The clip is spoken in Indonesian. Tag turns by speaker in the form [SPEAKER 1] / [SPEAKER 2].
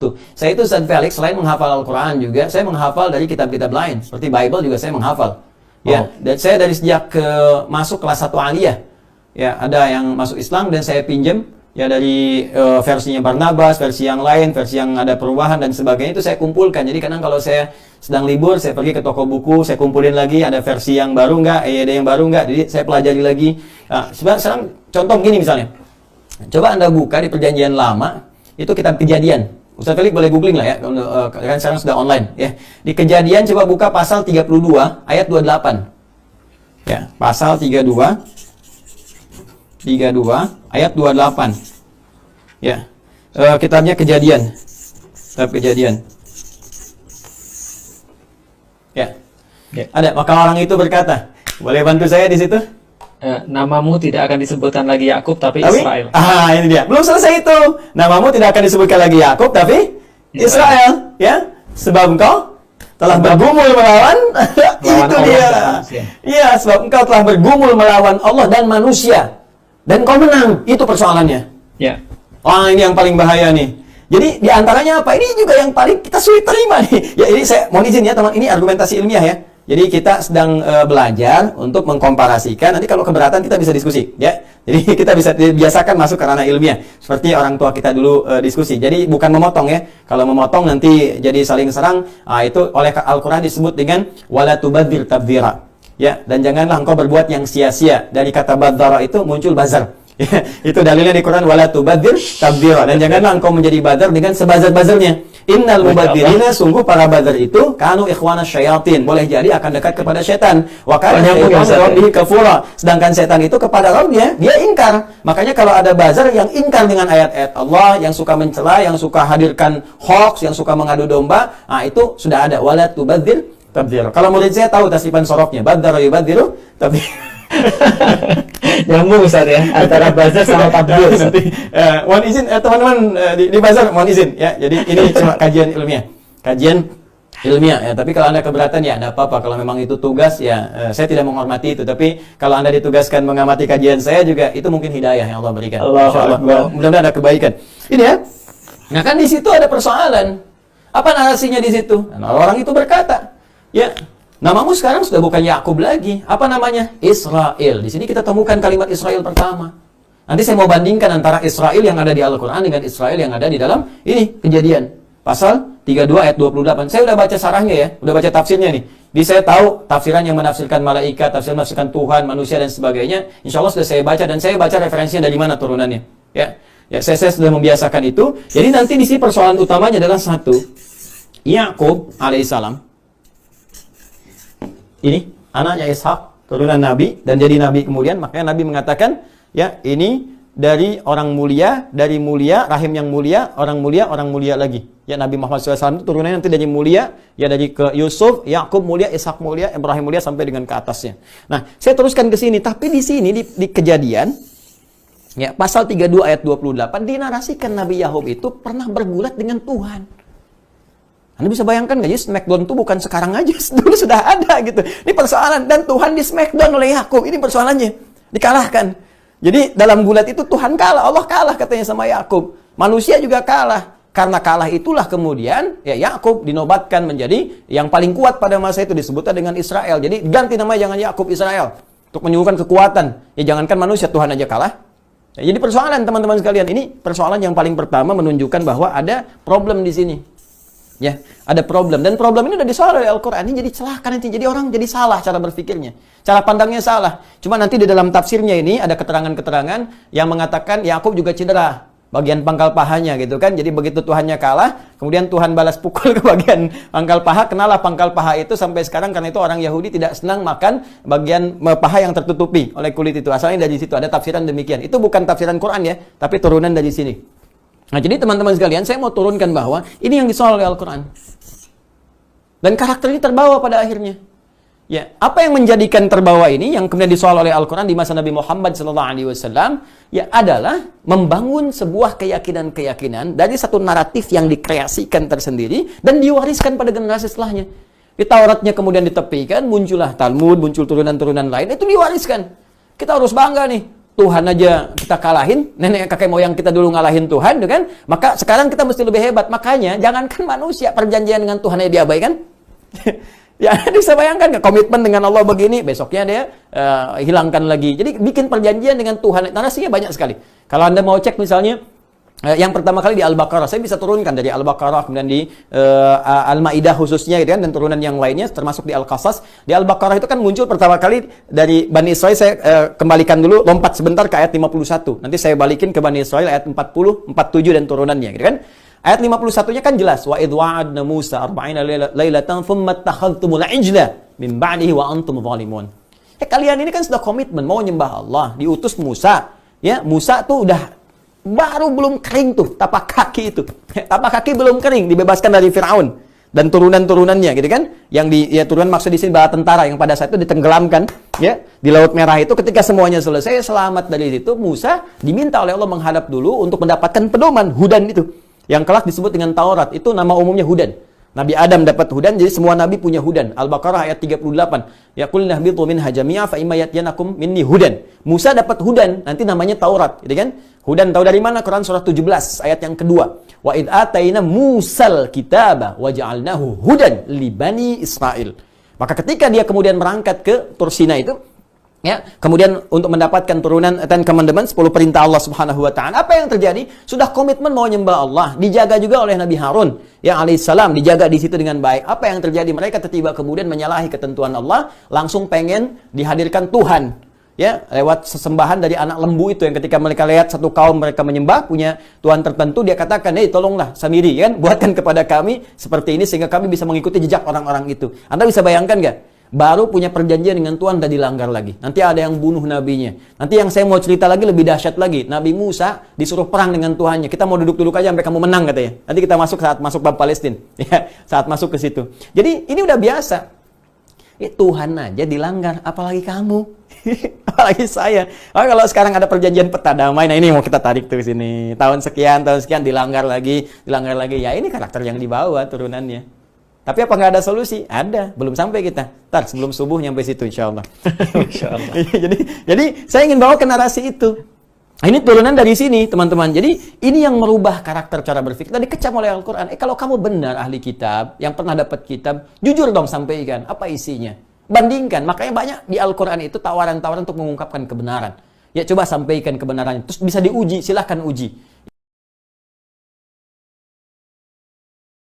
[SPEAKER 1] itu. Saya itu Ustaz Felix, selain menghafal Al-Quran juga, saya menghafal dari kitab-kitab lain. Seperti Bible juga saya menghafal. Ya, dan saya dari sejak masuk kelas 1 aliyah, ya ada yang masuk Islam dan saya pinjam ya dari versinya Barnabas, versi yang lain, versi yang ada perubahan dan sebagainya itu saya kumpulkan. Jadi kadang kalau saya sedang libur, saya pergi ke toko buku, saya kumpulin lagi ada versi yang baru nggak, ada yang baru nggak, jadi saya pelajari lagi. Nah, sekarang contoh gini misalnya, coba Anda buka di Perjanjian Lama, itu kitab Kejadian. Ustaz Felix boleh googling lah ya, kan sekarang sudah online ya. Di Kejadian coba buka pasal 32 ayat 28. Ya, pasal 32 ayat 28. Ya. Kitabnya Kejadian. Kitab Kejadian. Ya. Ada, maka orang itu berkata, boleh bantu saya di situ?
[SPEAKER 2] Namamu tidak akan disebutkan lagi Yakub tapi Israel.
[SPEAKER 1] Ini dia. Belum selesai itu. Namamu tidak akan disebutkan lagi Yakub tapi Israel. Ya, sebab engkau telah bergumul melawan itu dia. Iya, sebab engkau telah bergumul melawan Allah dan manusia dan kau menang. Itu persoalannya.
[SPEAKER 2] Ya.
[SPEAKER 1] Ini yang paling bahaya nih. Jadi di antaranya apa? Ini juga yang paling kita sulit terima nih. Ya, ini saya mohon izin ya teman, ini argumentasi ilmiah ya. Jadi kita sedang belajar untuk mengkomparasikan. Nanti kalau keberatan kita bisa diskusi, ya. Jadi kita bisa biasakan masuk ke ranah ilmiah. Seperti orang tua kita dulu diskusi. Jadi bukan memotong ya. Kalau memotong nanti jadi saling serang. Itu oleh Al-Quran disebut dengan wala tubadzir tabdzira. Ya, dan janganlah engkau berbuat yang sia-sia. Dari kata badzara itu muncul bazar. Ya, itu dalilnya di Quran wala tubadzir tabdzira. Dan janganlah engkau menjadi bazar dengan sebazar-bazarnya. Innal mubadzirina, sungguh para bazar itu kanu ikhwana syayatin, boleh jadi akan dekat kepada setan. Wa kana rabbihi kafura, sedangkan setan itu kepada Rabbnya dia ingkar. Makanya kalau ada bazar yang ingkar dengan ayat-ayat Allah, yang suka mencela, yang suka hadirkan hoax, yang suka mengadu domba, itu sudah ada wala tubadzir tabdzir. Kalau murid saya tahu tasrifan sorofnya, badzara yubadziru tabdzir.
[SPEAKER 2] Nyambung Ustaz ya, antara bazar sama tabdzir.
[SPEAKER 1] Nanti mohon izin teman-teman di bazar mohon izin ya. Jadi ini cuma kajian ilmiah. Kajian ilmiah ya, tapi kalau Anda keberatan ya enggak apa-apa. Kalau memang itu tugas ya saya tidak menghormati itu, tapi kalau Anda ditugaskan mengamati kajian saya juga itu mungkin hidayah yang Allah berikan. Insyaallah. Mudah-mudahan ada kebaikan. Ini ya. Nah, kan di situ ada persoalan. Apa narasinya di situ? Nah, orang itu berkata, ya, namamu sekarang sudah bukan Yakub lagi. Apa namanya? Israel. Di sini kita temukan kalimat Israel pertama. Nanti saya mau bandingkan antara Israel yang ada di Al-Quran dengan Israel yang ada di dalam ini Kejadian. Pasal 32 ayat 28. Saya udah baca sarahnya ya. Udah baca tafsirnya nih. Jadi saya tahu tafsiran yang menafsirkan malaikat, tafsiran menafsirkan Tuhan, manusia dan sebagainya. Insya Allah sudah saya baca dan saya baca referensinya dari mana turunannya. Ya, saya sudah membiasakan itu. Jadi nanti di sini persoalan utamanya adalah satu. Yakub alaihissalam. Ini anaknya Ishak, turunan Nabi dan jadi Nabi kemudian, makanya Nabi mengatakan ya ini dari orang mulia, dari mulia, rahim yang mulia, orang mulia lagi. Ya Nabi Muhammad SAW itu turunannya nanti dari mulia, ya dari ke Yusuf, Yakub mulia, Ishak mulia, Ibrahim mulia sampai dengan ke atasnya. Nah, saya teruskan ke sini, tapi di sini di Kejadian ya pasal 32 ayat 28 dinarasikan Nabi Yakub itu pernah bergulat dengan Tuhan. Anda bisa bayangkan nggak ya, Smackdown itu bukan sekarang aja, dulu sudah ada gitu. Ini persoalan, dan Tuhan di Smackdown oleh Yakub, ini persoalannya, dikalahkan. Jadi dalam gulat itu Tuhan kalah, Allah kalah katanya sama Yakub. Manusia juga kalah. Karena kalah itulah kemudian ya Yakub dinobatkan menjadi yang paling kuat pada masa itu, disebutnya dengan Israel. Jadi ganti namanya jangan Yakub, Israel. Untuk menyuguhkan kekuatan. Ya jangankan manusia, Tuhan aja kalah. Ya, jadi persoalan teman-teman sekalian, ini persoalan yang paling pertama menunjukkan bahwa ada problem di sini. Ya, ada problem, dan problem ini udah disoal oleh Al-Quran. Ini jadi celaka nanti, jadi orang jadi salah cara berpikirnya, cara pandangnya salah. Cuma nanti di dalam tafsirnya ini ada keterangan-keterangan yang mengatakan Yakub juga cedera bagian pangkal pahanya gitu kan. Jadi begitu Tuhannya kalah, kemudian Tuhan balas pukul ke bagian pangkal paha, kenalah pangkal paha itu sampai sekarang. Karena itu orang Yahudi tidak senang makan bagian paha yang tertutupi oleh kulit itu. Asalnya dari situ, ada tafsiran demikian. Itu bukan tafsiran Quran ya, tapi turunan dari sini. Nah, jadi teman-teman sekalian, saya mau turunkan bahwa ini yang disoal oleh Al-Quran. Dan karakter ini terbawa pada akhirnya. Ya, apa yang menjadikan terbawa ini, yang kemudian disoal oleh Al-Quran di masa Nabi Muhammad SAW, ya adalah membangun sebuah keyakinan-keyakinan dari satu naratif yang dikreasikan tersendiri dan diwariskan pada generasi setelahnya. Di Tauratnya kemudian ditepikan, muncullah Talmud, muncul turunan-turunan lain, itu diwariskan. Kita harus bangga nih. Tuhan aja kita kalahin, nenek kakek moyang kita dulu ngalahin Tuhan, kan? Maka sekarang kita mesti lebih hebat. Makanya jangankan manusia, perjanjian dengan Tuhan aja diabaikan. Ya, bisa bayangkan nggak komitmen dengan Allah begini, besoknya dia hilangkan lagi. Jadi bikin perjanjian dengan Tuhan, narasinya banyak sekali. Kalau Anda mau cek misalnya, yang pertama kali di Al-Baqarah, saya bisa turunkan dari Al-Baqarah, kemudian di Al-Ma'idah khususnya gitu kan, dan turunan yang lainnya termasuk di Al-Qasas. Di Al-Baqarah itu kan muncul pertama kali dari Bani Israel. Saya kembalikan dulu, lompat sebentar ke ayat 51. Nanti saya balikin ke Bani Israel ayat 40, 47 dan turunannya gitu kan. Ayat 51-nya kan jelas, wa idh wa'adna Musa 40 lailatan thumma takhadhtumul ijla min ba'dihi wa antum zalimun. Kalian ini kan sudah komitmen mau nyembah Allah, diutus Musa. Ya, Musa tuh udah baru belum kering tuh tapak kaki itu. Tapak kaki belum kering, dibebaskan dari Firaun dan turunan-turunannya gitu kan. Yang turunan maksud di sini bala tentara yang pada saat itu ditenggelamkan ya di Laut Merah itu. Ketika semuanya selesai selamat dari situ, Musa diminta oleh Allah menghadap dulu untuk mendapatkan pedoman hudan itu. Yang kelak disebut dengan Taurat, itu nama umumnya hudan. Nabi Adam dapat hudan, jadi semua nabi punya hudan. Al-Baqarah ayat 38. Ya qul nahbitu minha jami'a fa imma yatiyanakum minni hudan. Musa dapat hudan, nanti namanya Taurat, gitu kan? Hudan tahu dari mana? Quran surah 17 ayat yang kedua. Wa id ataina Musal kitaba wa ja'alnahu hudan li bani Israil. Maka ketika dia kemudian berangkat ke Tur Sina itu, ya, kemudian untuk mendapatkan turunan Ten Commandments, 10 perintah Allah Subhanahu wa taala, apa yang terjadi? Sudah komitmen mau nyembah Allah, dijaga juga oleh Nabi Harun yang alaihissalam, dijaga di situ dengan baik. Apa yang terjadi? Mereka tiba-tiba kemudian menyalahi ketentuan Allah, langsung pengen dihadirkan Tuhan. Ya, lewat sesembahan dari anak lembu itu, yang ketika mereka lihat satu kaum mereka menyembah punya Tuhan tertentu, dia katakan, "Hei, tolonglah Samiri, kan, buatkan kepada kami seperti ini sehingga kami bisa mengikuti jejak orang-orang itu." Anda bisa bayangkan nggak? Baru punya perjanjian dengan Tuhan udah dilanggar lagi. Nanti ada yang bunuh nabinya. Nanti yang saya mau cerita lagi lebih dahsyat lagi. Nabi Musa disuruh perang dengan Tuhannya. Kita mau duduk-duduk aja sampai kamu menang katanya. Nanti kita masuk saat masuk bab Palestina. Ya, saat masuk ke situ. Jadi ini udah biasa. Tuhan aja dilanggar, apalagi kamu. Apalagi saya. Kalau sekarang ada perjanjian peta damai, nah ini mau kita tarik tuh sini. Tahun sekian dilanggar lagi. Ya ini karakter yang dibawa turunannya. Tapi apa nggak ada solusi? Ada. Belum sampai kita. Ntar sebelum subuh nyampe situ insya Allah.
[SPEAKER 2] Insya Allah.
[SPEAKER 1] jadi saya ingin bawa ke narasi itu. Ini turunan dari sini teman-teman. Jadi ini yang merubah karakter cara berpikir. Tadi dikecam oleh Al-Quran. Kalau kamu benar ahli kitab, yang pernah dapat kitab, jujur dong sampaikan. Apa isinya? Bandingkan. Makanya banyak di Al-Quran itu tawaran-tawaran untuk mengungkapkan kebenaran. Ya coba sampaikan kebenarannya. Terus bisa diuji, silahkan uji.